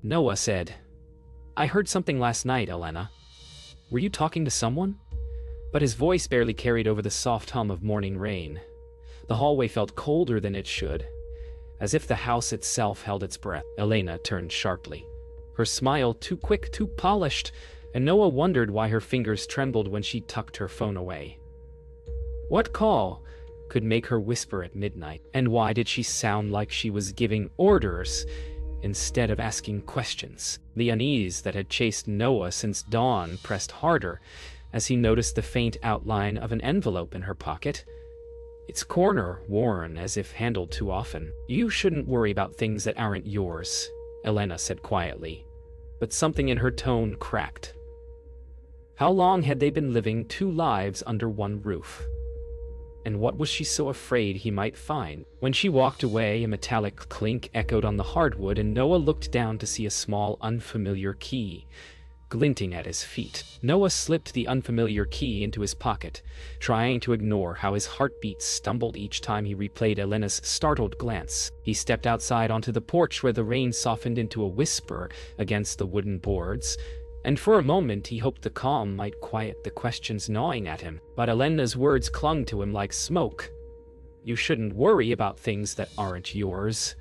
Noah said, "I heard something last night, Elena. Were you talking to someone?" But his voice barely carried over the soft hum of morning rain. The hallway felt colder than it should, as if the house itself held its breath. Elena turned sharply, her smile too quick, too polished, and Noah wondered why her fingers trembled when she tucked her phone away. What call could make her whisper at midnight? And why did she sound like she was giving orders instead of asking questions? The unease that had chased Noah since dawn pressed harder as he noticed the faint outline of an envelope in her pocket, its corner worn as if handled too often. "You shouldn't worry about things that aren't yours," Elena said quietly, but something in her tone cracked. How long had they been living two lives under one roof? And what was she so afraid he might find? When she walked away, a metallic clink echoed on the hardwood, and Noah looked down to see a small, unfamiliar key glinting at his feet. Noah slipped the unfamiliar key into his pocket, trying to ignore how his heartbeat stumbled each time he replayed Elena's startled glance. He stepped outside onto the porch where the rain softened into a whisper against the wooden boards, and for a moment he hoped the calm might quiet the questions gnawing at him. But Elena's words clung to him like smoke. "You shouldn't worry about things that aren't yours."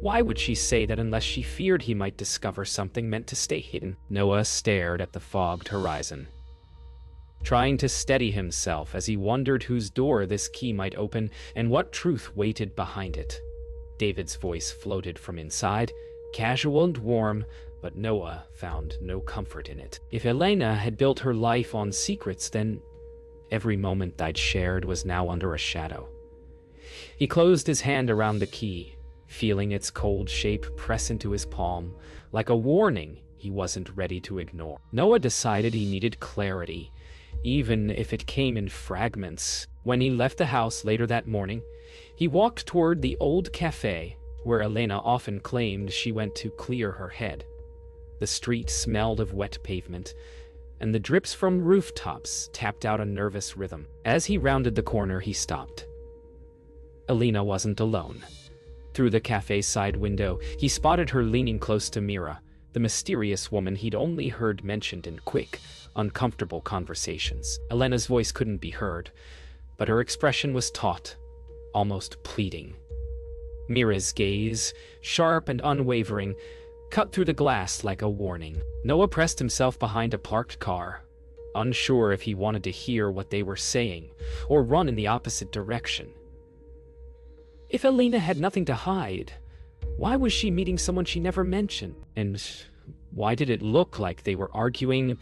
Why would she say that unless she feared he might discover something meant to stay hidden? Noah stared at the fogged horizon, trying to steady himself as he wondered whose door this key might open and what truth waited behind it. David's voice floated from inside, casual and warm, but Noah found no comfort in it. If Elena had built her life on secrets, then every moment they'd shared was now under a shadow. He closed his hand around the key, feeling its cold shape press into his palm, like a warning he wasn't ready to ignore. Noah decided he needed clarity, even if it came in fragments. When he left the house later that morning, he walked toward the old cafe where Elena often claimed she went to clear her head. The street smelled of wet pavement, and the drips from rooftops tapped out a nervous rhythm. As he rounded the corner, he stopped. Elena wasn't alone. Through the cafe's side window, he spotted her leaning close to Mira, the mysterious woman he'd only heard mentioned in quick, uncomfortable conversations. Elena's voice couldn't be heard, but her expression was taut, almost pleading. Mira's gaze, sharp and unwavering, cut through the glass like a warning. Noah pressed himself behind a parked car, unsure if he wanted to hear what they were saying or run in the opposite direction. If Elena had nothing to hide, why was she meeting someone she never mentioned? And why did it look like they were arguing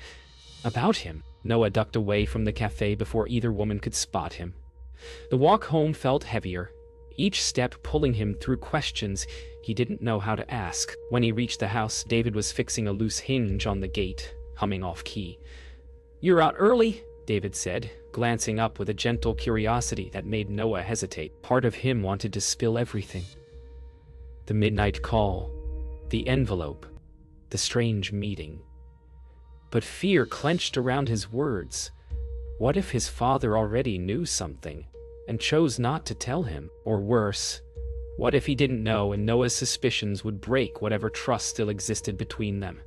about him? Noah ducked away from the cafe before either woman could spot him. The walk home felt heavier, each step pulling him through questions he didn't know how to ask. When he reached the house, David was fixing a loose hinge on the gate, humming off key. "You're out early," David said, glancing up with a gentle curiosity that made Noah hesitate. Part of him wanted to spill everything. The midnight call, the envelope, the strange meeting. But fear clenched around his words. What if his father already knew something and chose not to tell him? Or worse, what if he didn't know and Noah's suspicions would break whatever trust still existed between them?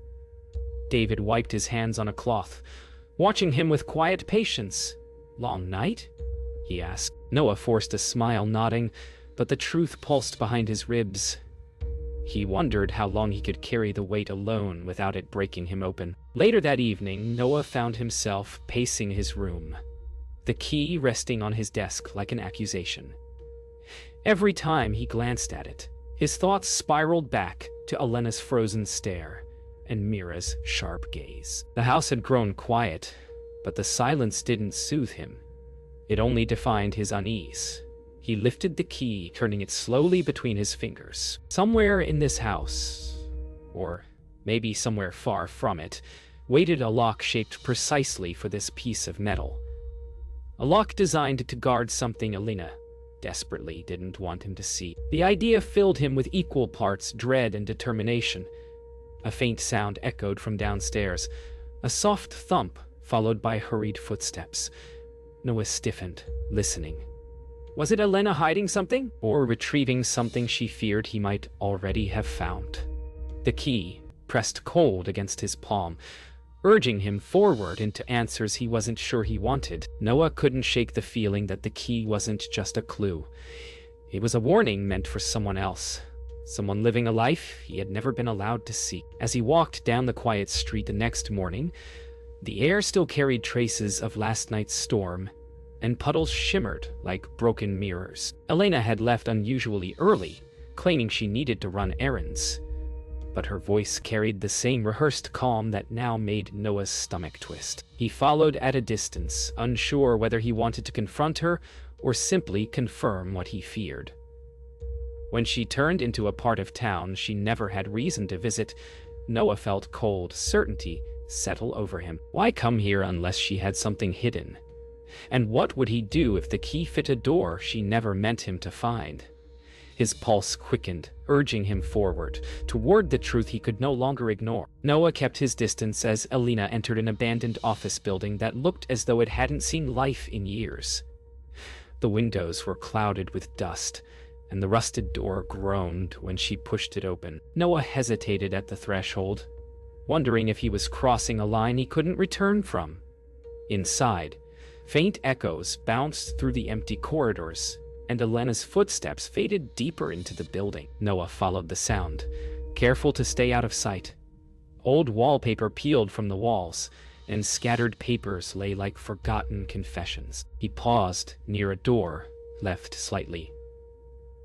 David wiped his hands on a cloth, watching him with quiet patience. "Long night?" he asked. Noah forced a smile, nodding, but the truth pulsed behind his ribs. He wondered how long he could carry the weight alone without it breaking him open. Later that evening, Noah found himself pacing his room, the key resting on his desk like an accusation. Every time he glanced at it, his thoughts spiraled back to Elena's frozen stare and Mira's sharp gaze. The house had grown quiet, but the silence didn't soothe him. It only defined his unease. He lifted the key, turning it slowly between his fingers. Somewhere in this house, or maybe somewhere far from it, waited a lock shaped precisely for this piece of metal. A lock designed to guard something Elena desperately didn't want him to see. The idea filled him with equal parts dread and determination. A faint sound echoed from downstairs, a soft thump followed by hurried footsteps. Noah stiffened, listening. Was it Elena hiding something, or retrieving something she feared he might already have found? The key, pressed cold against his palm, urging him forward into answers he wasn't sure he wanted. Noah couldn't shake the feeling that the key wasn't just a clue. It was a warning meant for someone else. Someone living a life he had never been allowed to see. As he walked down the quiet street the next morning, the air still carried traces of last night's storm, and puddles shimmered like broken mirrors. Elena had left unusually early, claiming she needed to run errands, but her voice carried the same rehearsed calm that now made Noah's stomach twist. He followed at a distance, unsure whether he wanted to confront her or simply confirm what he feared. When she turned into a part of town she never had reason to visit, Noah felt cold certainty settle over him. Why come here unless she had something hidden? And what would he do if the key fit a door she never meant him to find? His pulse quickened, urging him forward, toward the truth he could no longer ignore. Noah kept his distance as Elena entered an abandoned office building that looked as though it hadn't seen life in years. The windows were clouded with dust, and the rusted door groaned when she pushed it open. Noah hesitated at the threshold, wondering if he was crossing a line he couldn't return from. Inside, faint echoes bounced through the empty corridors, and Elena's footsteps faded deeper into the building. Noah followed the sound, careful to stay out of sight. Old wallpaper peeled from the walls, and scattered papers lay like forgotten confessions. He paused near a door, left slightly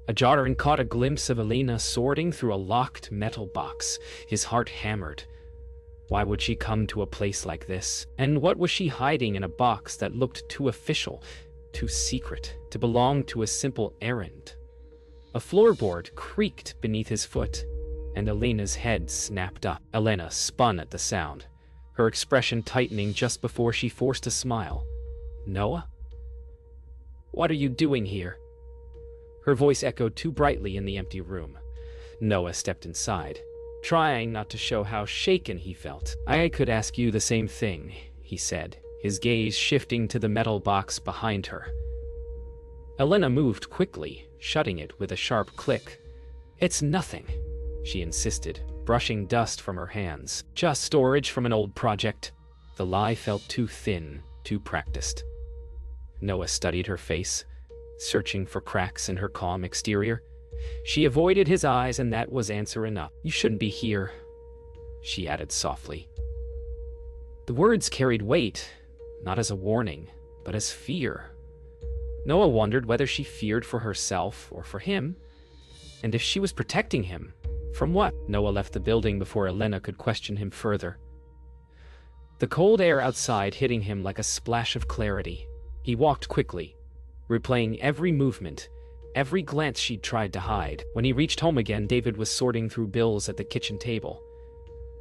ajar, and caught a glimpse of Elena sorting through a locked metal box. His heart hammered. Why would she come to a place like this? And what was she hiding in a box that looked too official, too secret, to belong to a simple errand? A floorboard creaked beneath his foot, and Elena's head snapped up. Elena spun at the sound, her expression tightening just before she forced a smile. Noah? What are you doing here? Her voice echoed too brightly in the empty room. Noah stepped inside, trying not to show how shaken he felt. I could ask you the same thing, he said, his gaze shifting to the metal box behind her. Elena moved quickly, shutting it with a sharp click. It's nothing, she insisted, brushing dust from her hands. Just storage from an old project. The lie felt too thin, too practiced. Noah studied her face, searching for cracks in her calm exterior. She avoided his eyes, and that was answer enough. You shouldn't be here, she added softly. The words carried weight, not as a warning, but as fear. Noah wondered whether she feared for herself or for him, and if she was protecting him. From what? Noah left the building before Elena could question him further. The cold air outside hitting him like a splash of clarity. He walked quickly, replaying every movement, every glance she'd tried to hide. When he reached home again, David was sorting through bills at the kitchen table.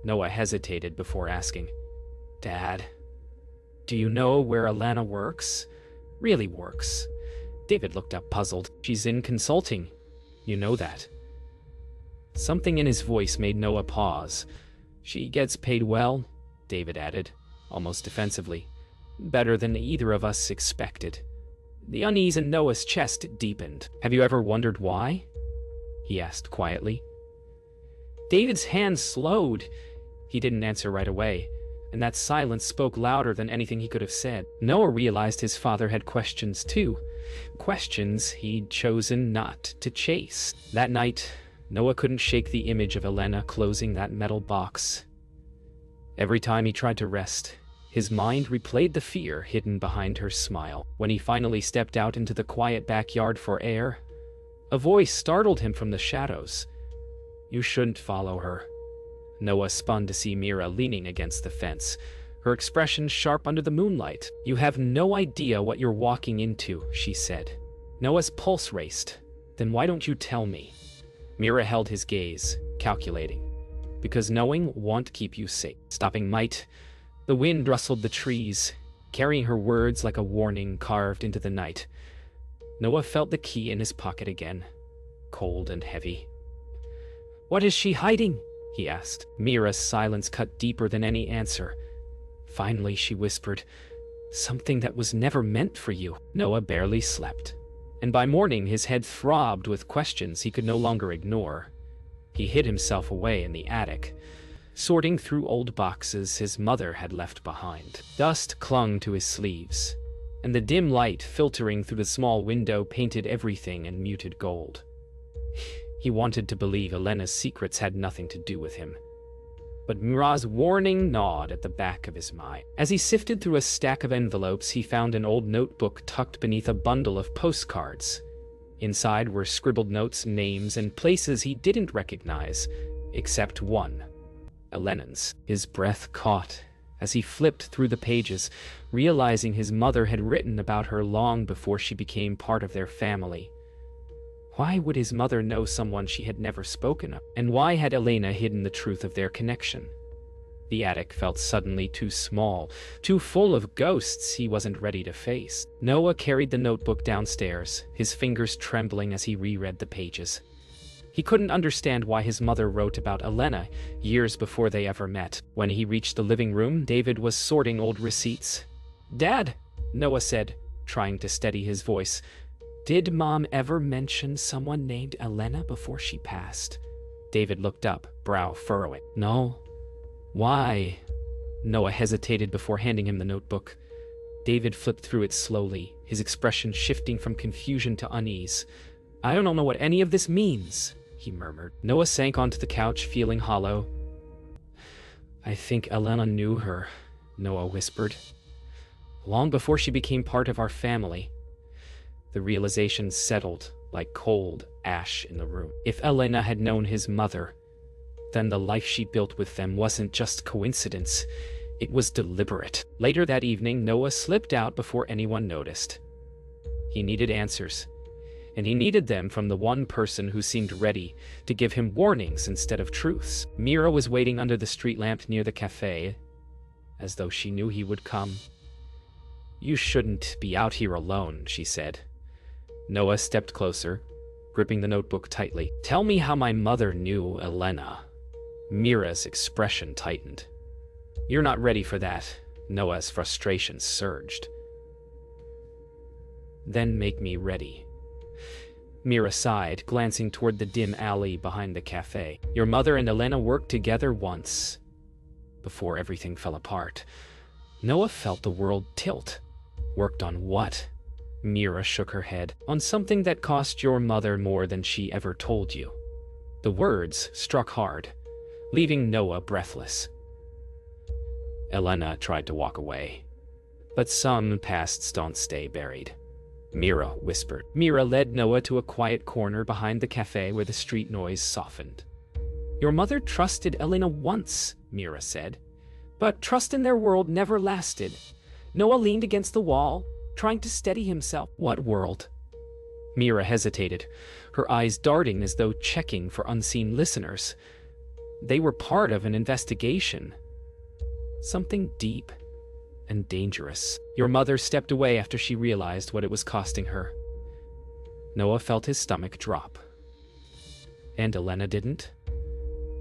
Noah hesitated before asking, Dad, do you know where Elena works? Really works? David looked up puzzled. She's in consulting. You know that. Something in his voice made Noah pause. She gets paid well, David added, almost defensively. Better than either of us expected. The unease in Noah's chest deepened. Have you ever wondered why? He asked quietly. David's hand slowed. He didn't answer right away, and that silence spoke louder than anything he could have said. Noah realized his father had questions too, questions he'd chosen not to chase. That night, Noah couldn't shake the image of Elena closing that metal box. Every time he tried to rest, his mind replayed the fear hidden behind her smile. When he finally stepped out into the quiet backyard for air, a voice startled him from the shadows. You shouldn't follow her. Noah spun to see Mira leaning against the fence, her expression sharp under the moonlight. You have no idea what you're walking into, she said. Noah's pulse raced. Then why don't you tell me? Mira held his gaze, calculating. Because knowing won't keep you safe. Stopping might. The wind rustled the trees, carrying her words like a warning carved into the night. Noah felt the key in his pocket again, cold and heavy. What is she hiding? He asked. Mira's silence cut deeper than any answer. Finally, she whispered, something that was never meant for you. Noah barely slept, and by morning his head throbbed with questions he could no longer ignore. He hid himself away in the attic, sorting through old boxes his mother had left behind. Dust clung to his sleeves, and the dim light filtering through the small window painted everything in muted gold. He wanted to believe Elena's secrets had nothing to do with him, but Mira's warning gnawed at the back of his mind. As he sifted through a stack of envelopes, he found an old notebook tucked beneath a bundle of postcards. Inside were scribbled notes, names, and places he didn't recognize, except one, Elena's. His breath caught as he flipped through the pages, realizing his mother had written about her long before she became part of their family. Why would his mother know someone she had never spoken of? And why had Elena hidden the truth of their connection? The attic felt suddenly too small, too full of ghosts he wasn't ready to face. Noah carried the notebook downstairs, his fingers trembling as he reread the pages. He couldn't understand why his mother wrote about Elena years before they ever met. When he reached the living room, David was sorting old receipts. "Dad," Noah said, trying to steady his voice, "did Mom ever mention someone named Elena before she passed?" David looked up, brow furrowing. "No. Why?" Noah hesitated before handing him the notebook. David flipped through it slowly, his expression shifting from confusion to unease. "I don't know what any of this means," he murmured. Noah sank onto the couch, feeling hollow. "I think Elena knew her," Noah whispered. "Long before she became part of our family." The realization settled like cold ash in the room. If Elena had known his mother, then the life she built with them wasn't just coincidence, it was deliberate. Later that evening, Noah slipped out before anyone noticed. He needed answers, and he needed them from the one person who seemed ready to give him warnings instead of truths. Mira was waiting under the street lamp near the cafe, as though she knew he would come. "You shouldn't be out here alone," she said. Noah stepped closer, gripping the notebook tightly. "Tell me how my mother knew Elena." Mira's expression tightened. "You're not ready for that." Noah's frustration surged. "Then make me ready." Mira sighed, glancing toward the dim alley behind the cafe. "Your mother and Elena worked together once, before everything fell apart." Noah felt the world tilt. "Worked on what?" Mira shook her head. "On something that cost your mother more than she ever told you." The words struck hard, leaving Noah breathless. Elena tried to walk away, but some pasts don't stay buried, Mira whispered. Mira led Noah to a quiet corner behind the cafe where the street noise softened. "Your mother trusted Elena once," Mira said, "but trust in their world never lasted." Noah leaned against the wall, trying to steady himself. "What world?" Mira hesitated, her eyes darting as though checking for unseen listeners. They were part of an investigation. Something deep and dangerous. "Your mother stepped away after she realized what it was costing her." Noah felt his stomach drop. "And Elena didn't?"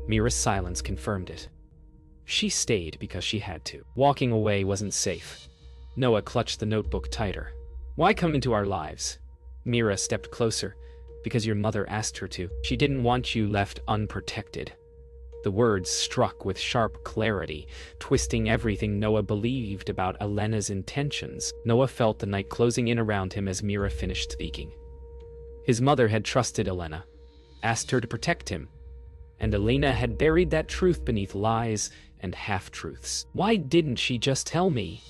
Mira's silence confirmed it. "She stayed because she had to. Walking away wasn't safe." Noah clutched the notebook tighter. "Why come into our lives?" Mira stepped closer. "Because your mother asked her to. She didn't want you left unprotected." The words struck with sharp clarity, twisting everything Noah believed about Elena's intentions. Noah felt the night closing in around him as Mira finished speaking. His mother had trusted Elena, asked her to protect him, and Elena had buried that truth beneath lies and half-truths. "Why didn't she just tell me?"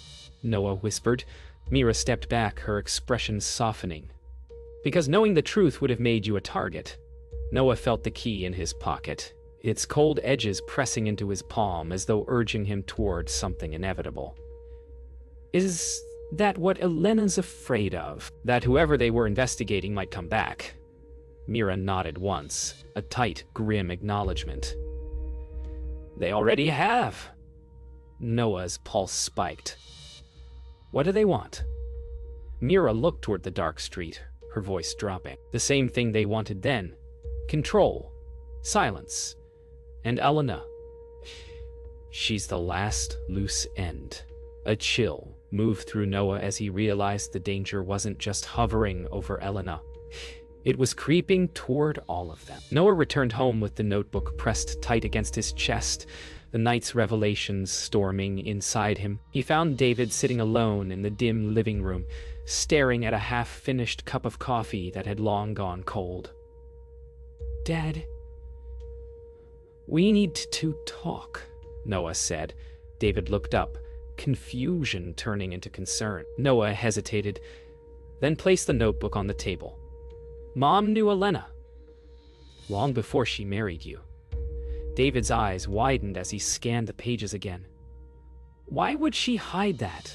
Noah whispered. Mira stepped back, her expression softening. "Because knowing the truth would have made you a target." Noah felt the key in his pocket, its cold edges pressing into his palm as though urging him toward something inevitable. "Is that what Elena's afraid of? That whoever they were investigating might come back?" Mira nodded once, a tight, grim acknowledgement. "They already have." Noah's pulse spiked. "What do they want?" Mira looked toward the dark street, her voice dropping. "The same thing they wanted then. Control. Silence. And Elena. She's the last loose end." A chill moved through Noah as he realized the danger wasn't just hovering over Elena. It was creeping toward all of them. Noah returned home with the notebook pressed tight against his chest, the night's revelations storming inside him. He found David sitting alone in the dim living room, staring at a half-finished cup of coffee that had long gone cold. "Dad, we need to talk," Noah said. David looked up, confusion turning into concern. Noah hesitated, then placed the notebook on the table. "Mom knew Elena long before she married you." David's eyes widened as he scanned the pages again. Why would she hide that?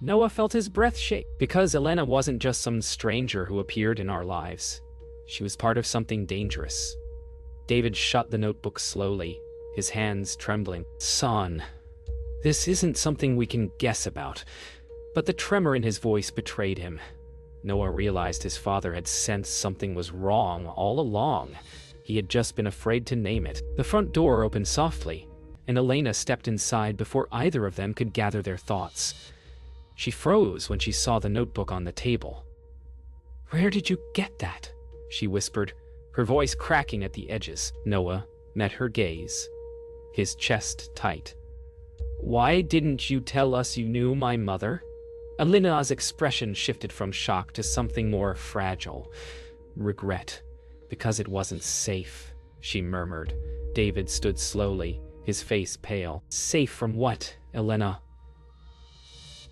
Noah felt his breath shake. Because Elena wasn't just some stranger who appeared in our lives. She was part of something dangerous. David shut the notebook slowly, his hands trembling. "Son, this isn't something we can guess about." But the tremor in his voice betrayed him. Noah realized his father had sensed something was wrong all along. He had just been afraid to name it. The front door opened softly, and Elena stepped inside before either of them could gather their thoughts. She froze when she saw the notebook on the table. "Where did you get that?" she whispered, her voice cracking at the edges. Noah met her gaze, his chest tight. "Why didn't you tell us you knew my mother?" Elena's expression shifted from shock to something more fragile. "Regret. Because it wasn't safe," she murmured. David stood slowly, his face pale. "Safe from what, Elena?"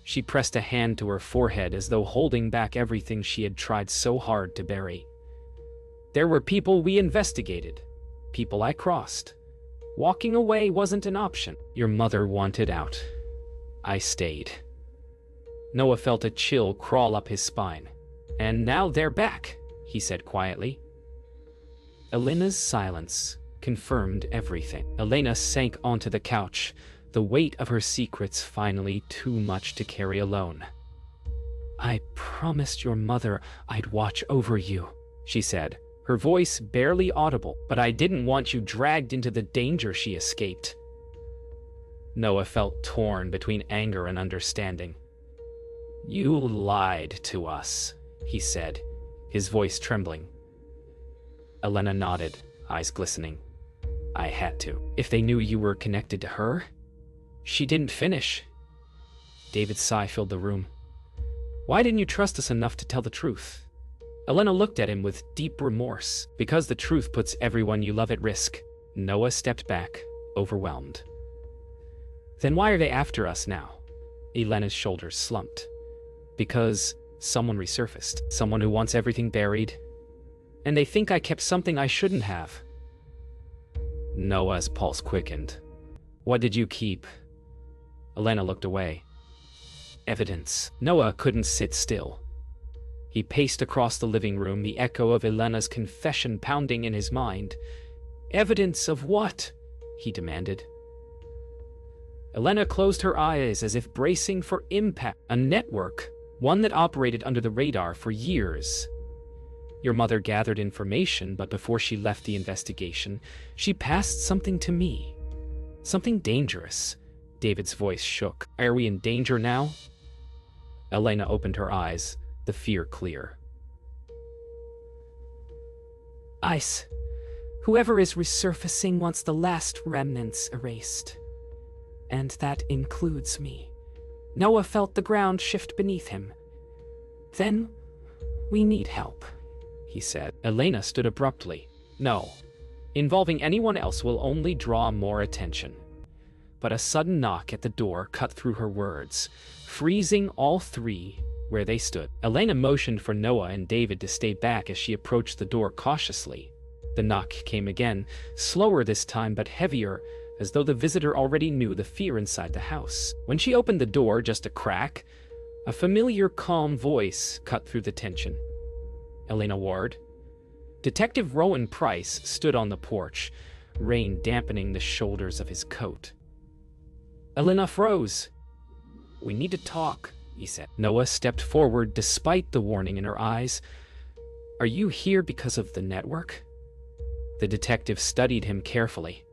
She pressed a hand to her forehead as though holding back everything she had tried so hard to bury. "There were people we investigated, people I crossed. Walking away wasn't an option. Your mother wanted out. I stayed." Noah felt a chill crawl up his spine. "And now they're back," he said quietly. Elena's silence confirmed everything. Elena sank onto the couch, the weight of her secrets finally too much to carry alone. "I promised your mother I'd watch over you," she said, her voice barely audible. "But I didn't want you dragged into the danger she escaped." Noah felt torn between anger and understanding. "You lied to us," he said, his voice trembling. Elena nodded, eyes glistening. "I had to." "If they knew you were connected to her?" She didn't finish. David's sigh filled the room. "Why didn't you trust us enough to tell the truth?" Elena looked at him with deep remorse. "Because the truth puts everyone you love at risk." Noah stepped back, overwhelmed. "Then why are they after us now?" Elena's shoulders slumped. "Because someone resurfaced, someone who wants everything buried. And they think I kept something I shouldn't have." Noah's pulse quickened. "What did you keep?" Elena looked away. "Evidence." Noah couldn't sit still. He paced across the living room, the echo of Elena's confession pounding in his mind. "Evidence of what?" he demanded. Elena closed her eyes as if bracing for impact. "A network, one that operated under the radar for years. Your mother gathered information, but before she left the investigation, she passed something to me. Something dangerous." David's voice shook. "Are we in danger now?" Elena opened her eyes, the fear clear. "Ice. Whoever is resurfacing wants the last remnants erased. And that includes me." Noah felt the ground shift beneath him. "Then we need help," he said. Elena stood abruptly. "No. Involving anyone else will only draw more attention." But a sudden knock at the door cut through her words, freezing all three where they stood. Elena motioned for Noah and David to stay back as she approached the door cautiously. The knock came again, slower this time but heavier, as though the visitor already knew the fear inside the house. When she opened the door just a crack, a familiar calm voice cut through the tension. "Elena Ward?" Detective Rowan Price stood on the porch, rain dampening the shoulders of his coat. Elena froze. "We need to talk," he said. Noah stepped forward despite the warning in her eyes. "Are you here because of the network?" The detective studied him carefully.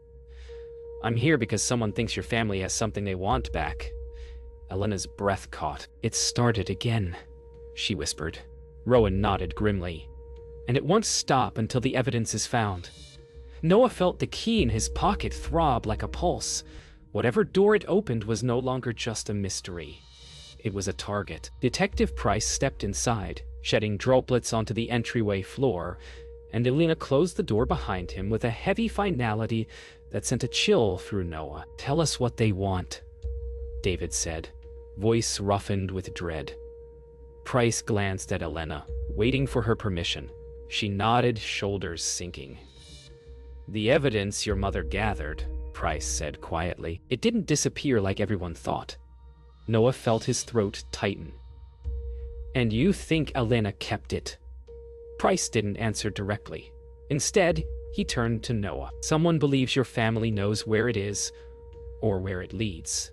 "I'm here because someone thinks your family has something they want back." Elena's breath caught. "It started again," she whispered. Rowan nodded grimly. "And it won't stop until the evidence is found." Noah felt the key in his pocket throb like a pulse. Whatever door it opened was no longer just a mystery. It was a target. Detective Price stepped inside, shedding droplets onto the entryway floor, and Elena closed the door behind him with a heavy finality that sent a chill through Noah. "Tell us what they want," David said, voice roughened with dread. Price glanced at Elena, waiting for her permission. She nodded, shoulders sinking. "The evidence your mother gathered," Price said quietly. "It didn't disappear like everyone thought." Noah felt his throat tighten. "And you think Elena kept it?" Price didn't answer directly. Instead, he turned to Noah. "Someone believes your family knows where it is, or where it leads."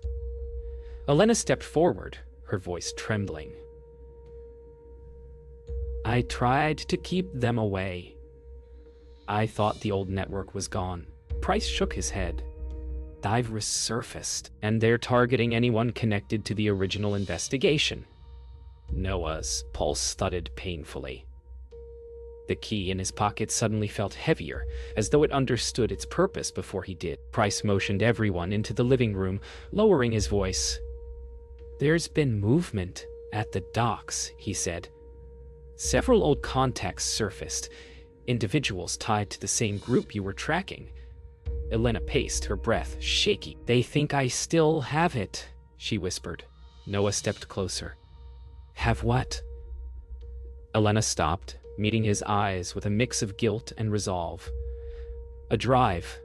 Elena stepped forward, her voice trembling. "I tried to keep them away. I thought the old network was gone." Price shook his head. "I've resurfaced, and they're targeting anyone connected to the original investigation." Noah's pulse thudded painfully. The key in his pocket suddenly felt heavier, as though it understood its purpose before he did. Price motioned everyone into the living room, lowering his voice. "There's been movement at the docks," he said. "Several old contacts surfaced, individuals tied to the same group you were tracking." Elena paced, her breath shaky. "They think I still have it," she whispered. Noah stepped closer. "Have what?" Elena stopped, meeting his eyes with a mix of guilt and resolve. "A drive.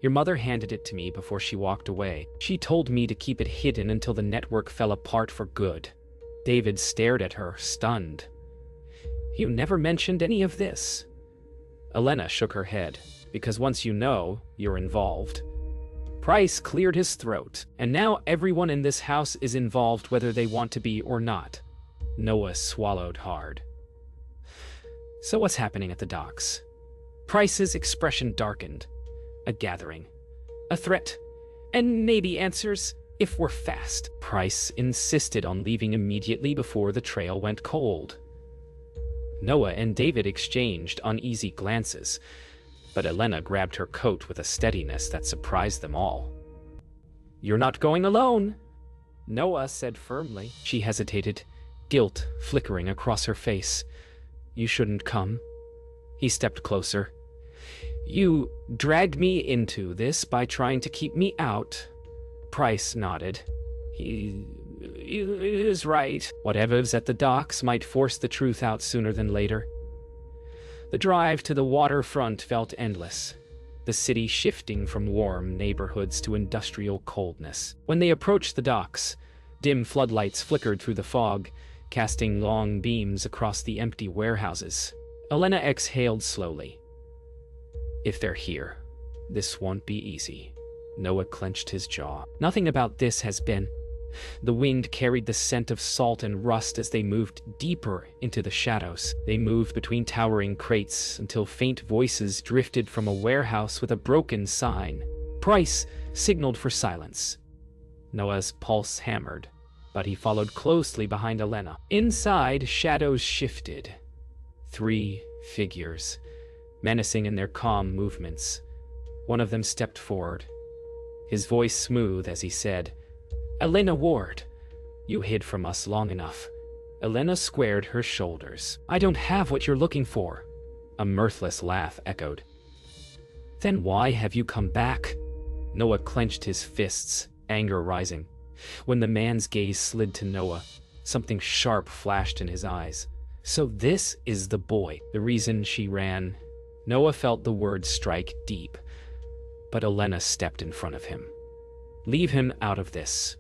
Your mother handed it to me before she walked away. She told me to keep it hidden until the network fell apart for good." David stared at her, stunned. "You never mentioned any of this." Elena shook her head. "Because once you know, you're involved." Price cleared his throat. "And now everyone in this house is involved whether they want to be or not." Noah swallowed hard. "So what's happening at the docks?" Price's expression darkened. "A gathering. A threat. And maybe answers, if we're fast." Price insisted on leaving immediately before the trail went cold. Noah and David exchanged uneasy glances, but Elena grabbed her coat with a steadiness that surprised them all. "You're not going alone," Noah said firmly. She hesitated, guilt flickering across her face. "You shouldn't come." He stepped closer. "You dragged me into this by trying to keep me out." Price nodded. He is right. Whatever's at the docks might force the truth out sooner than later." The drive to the waterfront felt endless, the city shifting from warm neighborhoods to industrial coldness. When they approached the docks, dim floodlights flickered through the fog, casting long beams across the empty warehouses. Elena exhaled slowly. "If they're here, this won't be easy." Noah clenched his jaw. "Nothing about this has been." The wind carried the scent of salt and rust as they moved deeper into the shadows. They moved between towering crates until faint voices drifted from a warehouse with a broken sign. Price signaled for silence. Noah's pulse hammered, but he followed closely behind Elena. Inside, shadows shifted. 3 figures, menacing in their calm movements. One of them stepped forward, his voice smooth as he said, "Elena Ward, you hid from us long enough." Elena squared her shoulders. "I don't have what you're looking for." A mirthless laugh echoed. "Then why have you come back?" Noah clenched his fists, anger rising. When the man's gaze slid to Noah, something sharp flashed in his eyes. "So this is the boy, the reason she ran." Noah felt the words strike deep, but Elena stepped in front of him. "Leave him out of this."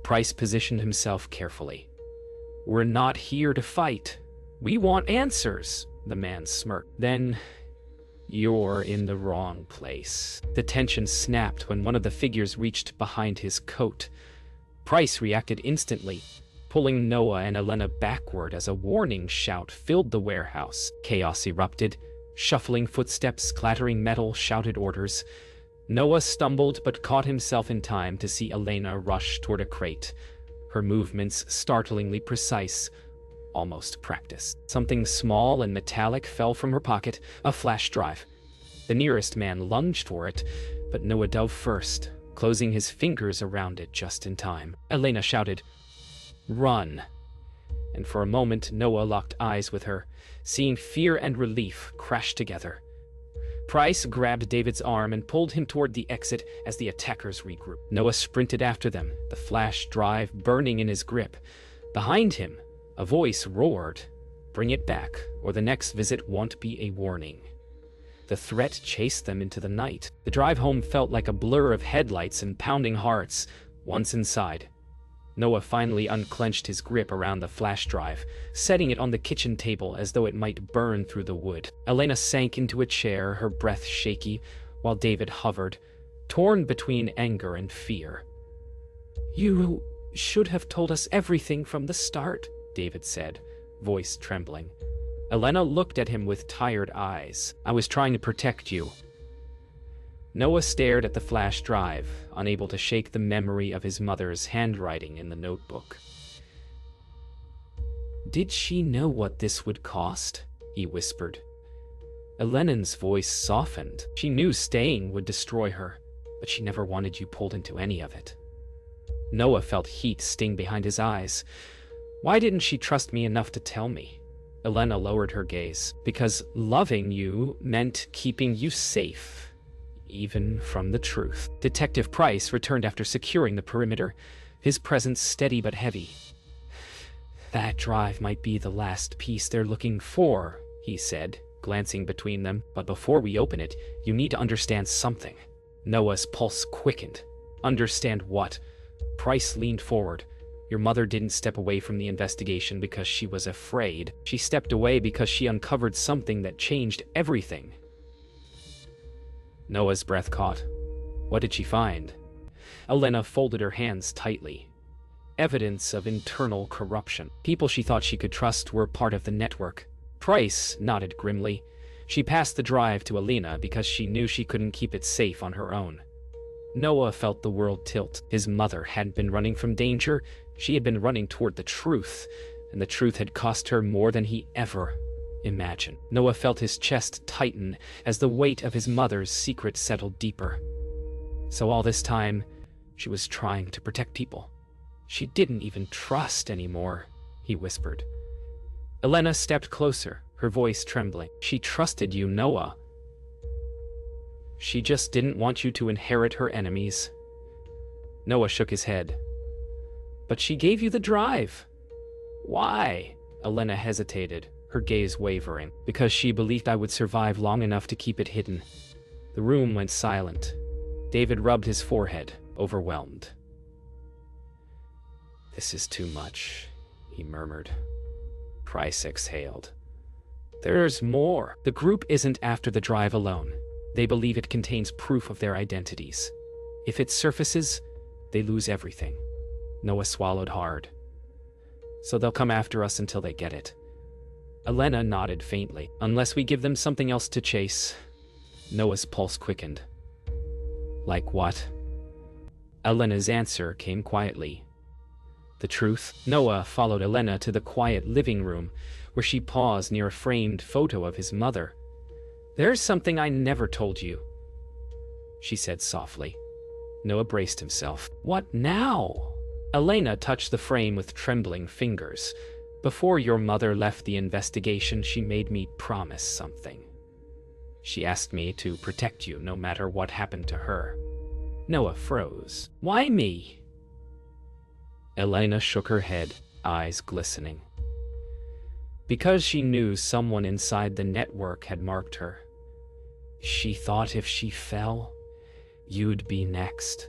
Price positioned himself carefully. "We're not here to fight. We want answers," the man smirked. "Then you're in the wrong place." The tension snapped when one of the figures reached behind his coat. Price reacted instantly, pulling Noah and Elena backward as a warning shout filled the warehouse. Chaos erupted. Shuffling footsteps, clattering metal, shouted orders. Noah stumbled but caught himself in time to see Elena rush toward a crate, her movements startlingly precise, almost practiced. Something small and metallic fell from her pocket, a flash drive. The nearest man lunged for it, but Noah dove first, closing his fingers around it just in time. Elena shouted, "Run!" And for a moment Noah locked eyes with her, seeing fear and relief crash together. Price grabbed David's arm and pulled him toward the exit as the attackers regrouped. Noah sprinted after them, the flash drive burning in his grip. Behind him, a voice roared, "Bring it back, or the next visit won't be a warning." The threat chased them into the night. The drive home felt like a blur of headlights and pounding hearts. Once inside, Noah finally unclenched his grip around the flash drive, setting it on the kitchen table as though it might burn through the wood. Elena sank into a chair, her breath shaky, while David hovered, torn between anger and fear. "You should have told us everything from the start," David said, voice trembling. Elena looked at him with tired eyes. "I was trying to protect you." Noah stared at the flash drive, unable to shake the memory of his mother's handwriting in the notebook. "Did she know what this would cost?" he whispered. Elena's voice softened. "She knew staying would destroy her, but she never wanted you pulled into any of it." Noah felt heat sting behind his eyes. "Why didn't she trust me enough to tell me?" Elena lowered her gaze. "Because loving you meant keeping you safe. Even from the truth." Detective Price returned after securing the perimeter, his presence steady but heavy. "That drive might be the last piece they're looking for," he said, glancing between them. "But before we open it, you need to understand something." Noah's pulse quickened. "Understand what?" Price leaned forward. "Your mother didn't step away from the investigation because she was afraid. She stepped away because she uncovered something that changed everything." Noah's breath caught. What did she find? Elena folded her hands tightly. Evidence of internal corruption. People she thought she could trust were part of the network. Price nodded grimly. She passed the drive to Elena because she knew she couldn't keep it safe on her own. Noah felt the world tilt. His mother hadn't been running from danger. She had been running toward the truth, and the truth had cost her more than he ever imagined. Noah felt his chest tighten as the weight of his mother's secret settled deeper. So all this time, she was trying to protect people she didn't even trust anymore, he whispered. Elena stepped closer, her voice trembling. "She trusted you, Noah. She just didn't want you to inherit her enemies." Noah shook his head. "But she gave you the drive." "Why?" Elena hesitated, her gaze wavering. "Because she believed I would survive long enough to keep it hidden." The room went silent. David rubbed his forehead, overwhelmed. "This is too much," he murmured. Price exhaled. "There's more. The group isn't after the drive alone. They believe it contains proof of their identities. If it surfaces, they lose everything." Noah swallowed hard. "So they'll come after us until they get it." Elena nodded faintly. "Unless we give them something else to chase." Noah's pulse quickened. "Like what?" Elena's answer came quietly. "The truth." Noah followed Elena to the quiet living room, where she paused near a framed photo of his mother. "There's something I never told you," she said softly. Noah braced himself. "What now?" Elena touched the frame with trembling fingers. "Before your mother left the investigation, she made me promise something. She asked me to protect you no matter what happened to her." Noah froze. "Why me?" Elena shook her head, eyes glistening. "Because she knew someone inside the network had marked her. She thought if she fell, you'd be next."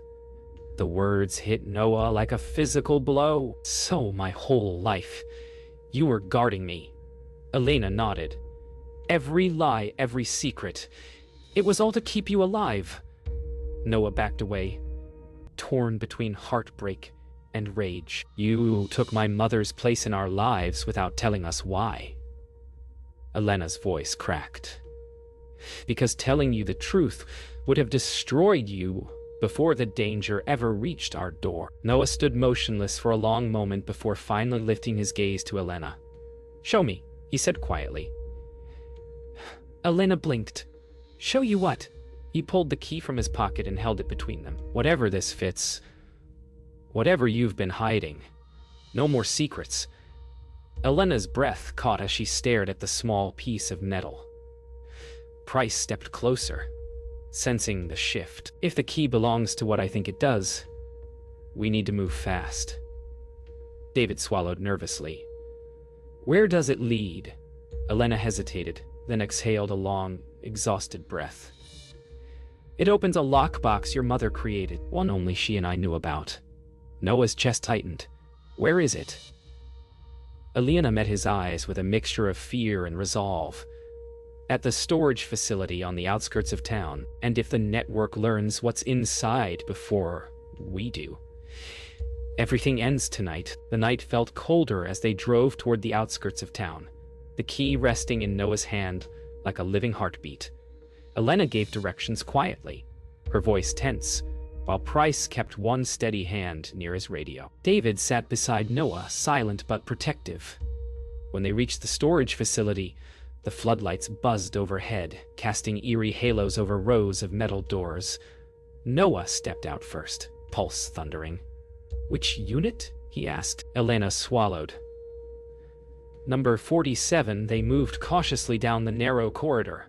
The words hit Noah like a physical blow. "So my whole life, you were guarding me." Elena nodded. "Every lie, every secret. It was all to keep you alive." Noah backed away, torn between heartbreak and rage. "You took my mother's place in our lives without telling us why." Elena's voice cracked. "Because telling you the truth would have destroyed you before the danger ever reached our door." Noah stood motionless for a long moment before finally lifting his gaze to Elena. "Show me," he said quietly. Elena blinked. Show you what? He pulled the key from his pocket and held it between them. Whatever this fits. Whatever you've been hiding. No more secrets. Elena's breath caught as she stared at the small piece of metal. Price stepped closer, sensing the shift. If the key belongs to what I think it does, we need to move fast. David swallowed nervously. Where does it lead? Elena hesitated, then exhaled a long, exhausted breath. It opens a lockbox your mother created, one only she and I knew about. Noah's chest tightened. Where is it? Elena met his eyes with a mixture of fear and resolve. At the storage facility on the outskirts of town, and if the network learns what's inside before we do. Everything ends tonight. The night felt colder as they drove toward the outskirts of town, the key resting in Noah's hand like a living heartbeat. Elena gave directions quietly, her voice tense, while Price kept one steady hand near his radio. David sat beside Noah, silent but protective. When they reached the storage facility, the floodlights buzzed overhead, casting eerie halos over rows of metal doors. Noah stepped out first, pulse thundering. Which unit? He asked. Elena swallowed. Number 47, they moved cautiously down the narrow corridor.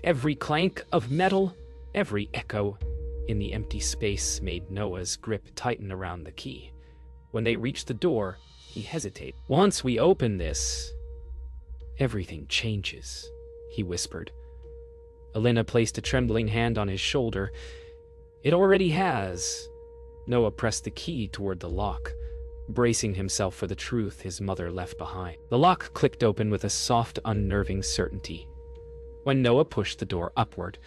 Every clank of metal, every echo in the empty space made Noah's grip tighten around the key. When they reached the door, he hesitated. Once we open this, everything changes, he whispered. Elena placed a trembling hand on his shoulder. It already has. Noah pressed the key toward the lock, bracing himself for the truth his mother left behind. The lock clicked open with a soft, unnerving certainty. When Noah pushed the door upward,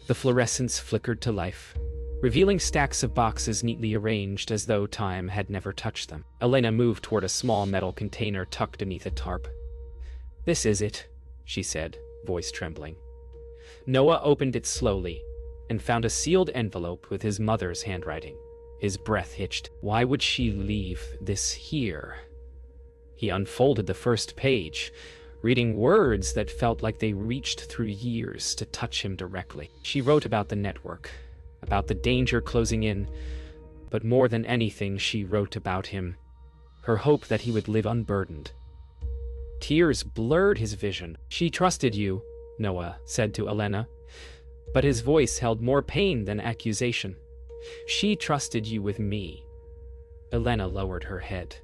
the fluorescence flickered to life, revealing stacks of boxes neatly arranged as though time had never touched them. Elena moved toward a small metal container tucked beneath a tarp. This is it, she said, voice trembling. Noah opened it slowly and found a sealed envelope with his mother's handwriting. His breath hitched. Why would she leave this here? He unfolded the first page, reading words that felt like they reached through years to touch him directly. She wrote about the network, about the danger closing in, but more than anything, she wrote about him, her hope that he would live unburdened. Tears blurred his vision. She trusted you, Noah said to Elena, but his voice held more pain than accusation. She trusted you with me. Elena lowered her head.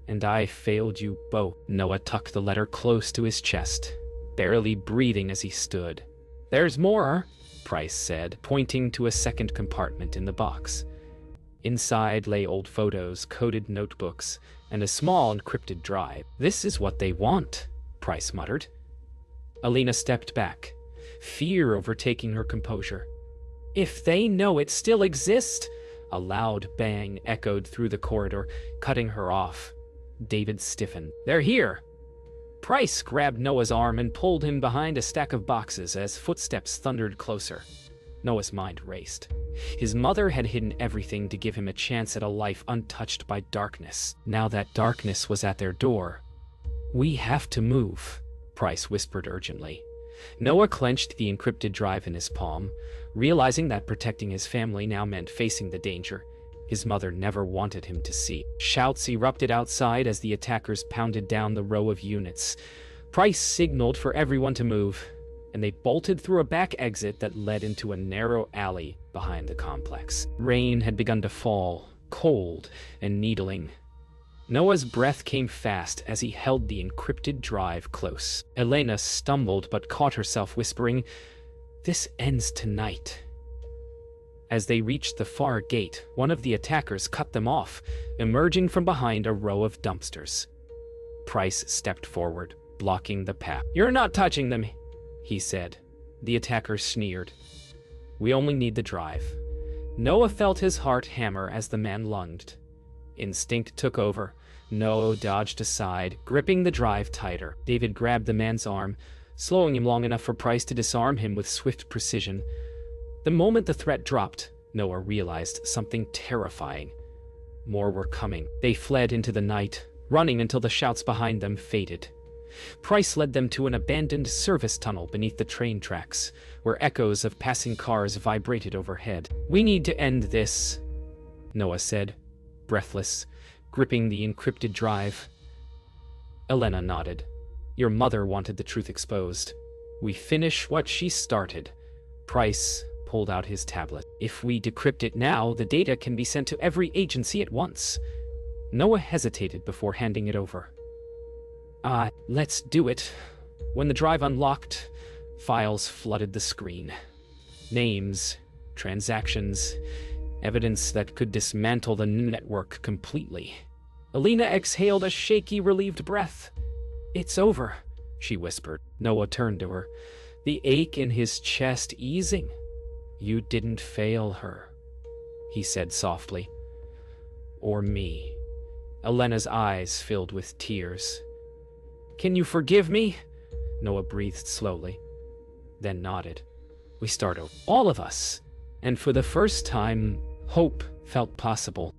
And I failed you both. Noah tucked the letter close to his chest, barely breathing as he stood. There's more, Price said, pointing to a second compartment in the box. Inside lay old photos, coded notebooks, and a small encrypted drive. This is what they want, Price muttered. Elena stepped back, fear overtaking her composure. If they know it still exists, a loud bang echoed through the corridor, cutting her off. David stiffened. They're here! Price grabbed Noah's arm and pulled him behind a stack of boxes as footsteps thundered closer. Noah's mind raced. His mother had hidden everything to give him a chance at a life untouched by darkness. Now that darkness was at their door. We have to move, Price whispered urgently. Noah clenched the encrypted drive in his palm, realizing that protecting his family now meant facing the danger his mother never wanted him to see. Shouts erupted outside as the attackers pounded down the row of units. Price signaled for everyone to move, and they bolted through a back exit that led into a narrow alley behind the complex. Rain had begun to fall, cold and needling. Noah's breath came fast as he held the encrypted drive close. Elena stumbled but caught herself whispering, "This ends tonight." As they reached the far gate, one of the attackers cut them off, emerging from behind a row of dumpsters. Price stepped forward, blocking the path. "You're not touching them," he said. The attacker sneered. "We only need the drive." Noah felt his heart hammer as the man lunged. Instinct took over. Noah dodged aside, gripping the drive tighter. David grabbed the man's arm, slowing him long enough for Price to disarm him with swift precision. The moment the threat dropped, Noah realized something terrifying. More were coming. They fled into the night, running until the shouts behind them faded. Price led them to an abandoned service tunnel beneath the train tracks, where echoes of passing cars vibrated overhead. "We need to end this," Noah said, breathless, gripping the encrypted drive. Elena nodded. "Your mother wanted the truth exposed. We finish what she started." Price pulled out his tablet. "If we decrypt it now, the data can be sent to every agency at once." Noah hesitated before handing it over. Let's do it." When the drive unlocked, files flooded the screen. Names, transactions, evidence that could dismantle the network completely. Alina exhaled a shaky, relieved breath. "It's over," she whispered. Noah turned to her, the ache in his chest easing. "You didn't fail her," he said softly. "Or me." Elena's eyes filled with tears. "Can you forgive me?" Noah breathed slowly, then nodded. "We start over. All of us." And for the first time, hope felt possible.